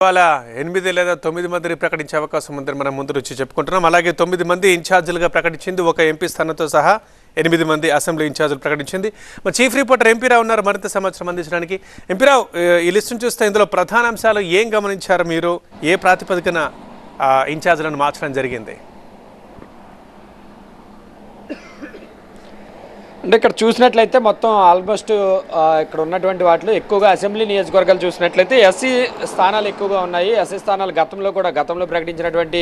ఇవాళ 8 లేదా 9 మందిని ప్రకటించే అవకాశం ఉందని మనం ముందు నుంచి చెప్పుకుంటున్నాం. అలాగే 9 మంది ఇన్ఛార్జీలుగా ప్రకటించింది. ఒక ఎంపీ స్థానంతో సహా 8 మంది అసెంబ్లీ ఇన్ఛార్జీలు ప్రకటించింది. మరి చీఫ్ రిపోర్టర్ ఎంపీ రావు ఉన్నారు మరింత సమాచారం అందించడానికి. ఎంపీ రావు, ఈ లిస్టును చూస్తే ఇందులో ప్రధాన అంశాలు ఏం గమనించారు మీరు? ఏ ప్రాతిపదికన ఇన్ఛార్జీలను మార్చడం జరిగింది? అంటే ఇక్కడ చూసినట్లయితే మొత్తం ఆల్మోస్ట్ ఇక్కడ ఉన్నటువంటి వాటిలో ఎక్కువగా అసెంబ్లీ నియోజకవర్గాలు చూసినట్లయితే ఎస్సీ స్థానాలు ఎక్కువగా ఉన్నాయి. ఎస్సీ స్థానాలు గతంలో ప్రకటించినటువంటి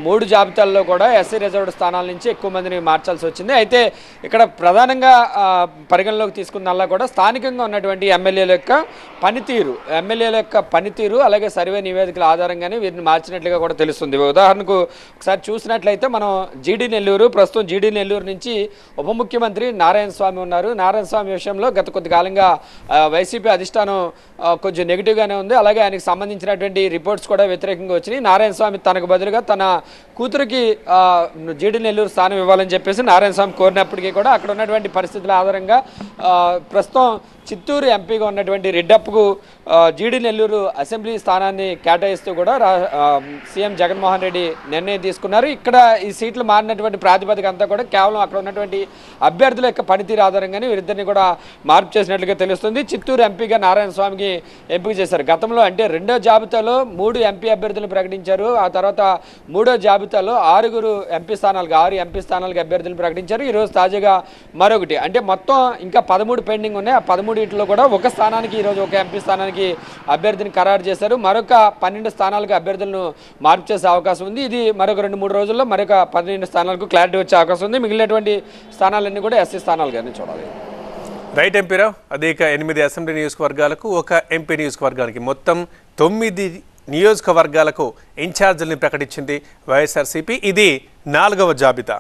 3 జాబితాల్లో కూడా ఎస్సీ రిజర్వ్డ్ స్థానాల నుంచి ఎక్కువ మందిని మార్చాల్సి వచ్చింది. అయితే ఇక్కడ ప్రధానంగా పరిగణలోకి తీసుకున్నల్లా కూడా స్థానికంగా ఉన్నటువంటి ఎమ్మెల్యేల యొక్క పనితీరు అలాగే సర్వే నివేదికల ఆధారంగానే వీరిని మార్చినట్లుగా కూడా తెలుస్తుంది. ఉదాహరణకు ఒకసారి చూసినట్లయితే మనం ప్రస్తుతం జీడీ నెల్లూరు నుంచి ఉప ముఖ్యమంత్రి నారాయణ స్వామి ఉన్నారు. నారాయణ స్వామి విషయంలో గత కొద్ది కాలంగా వైసీపీ అధిష్టానం కొంచెం నెగిటివ్గానే ఉంది. అలాగే ఆయనకు సంబంధించినటువంటి రిపోర్ట్స్ కూడా వ్యతిరేకంగా వచ్చినాయి. నారాయణ స్వామి తనకు బదులుగా తన కూతురికి జీడీ నెల్లూరు స్థానం ఇవ్వాలని చెప్పేసి నారాయణ స్వామి కోరినప్పటికీ కూడా అక్కడ ఉన్నటువంటి పరిస్థితుల ఆధారంగా ప్రస్తుతం చిత్తూరు ఎంపీగా ఉన్నటువంటి రెడ్డప్పకు జీడీ నెల్లూరు అసెంబ్లీ స్థానాన్ని కేటాయిస్తూ కూడా సీఎం జగన్మోహన్ రెడ్డి నిర్ణయం తీసుకున్నారు. ఇక్కడ ఈ సీట్లు మారినటువంటి ప్రాతిపదిక అంతా కూడా కేవలం అక్కడ ఉన్నటువంటి అభ్యర్థుల యొక్క పనితీరు ఆధారంగానే వీరిద్దరిని కూడా మార్పు చేసినట్లుగా తెలుస్తుంది. చిత్తూరు ఎంపీగా నారాయణ స్వామికి ఎంపిక చేశారు. గతంలో అంటే 2వ జాబితాలో 3 ఎంపీ అభ్యర్థులు ప్రకటించారు. ఆ తర్వాత 3వ జాబితాలో 6 ఎంపీ స్థానాలకు అభ్యర్థులు ప్రకటించారు. ఈరోజు తాజాగా మరొకటి అంటే మొత్తం ఇంకా 13 పెండింగ్ ఉన్నాయి. ఆ 13 కూడా ఒక స్థానానికి ఈరోజు ఒక ఎంపీ స్థానానికి అభ్యర్థిని ఖరారు చేశారు. మరొక 12 స్థానాలకు అభ్యర్థులను మార్పు చేసే అవకాశం ఉంది. ఇది మరొక 2-3 రోజుల్లో మరొక 12 స్థానాలకు క్లారిటీ వచ్చే అవకాశం ఉంది. మిగిలినటువంటి స్థానాలన్నీ కూడా ఎస్సీ స్థానాలుగానే చూడాలి. రైట్ ఎంపీరావు, అదే 8 అసెంబ్లీ నియోజకవర్గాలకు ఒక ఎంపీ నియోజకవర్గానికి మొత్తం 9 నియోజకవర్గాలకు ఇన్ఛార్జీలను ప్రకటించింది వైఎస్ఆర్సీపీ. ఇది 4వ జాబితా.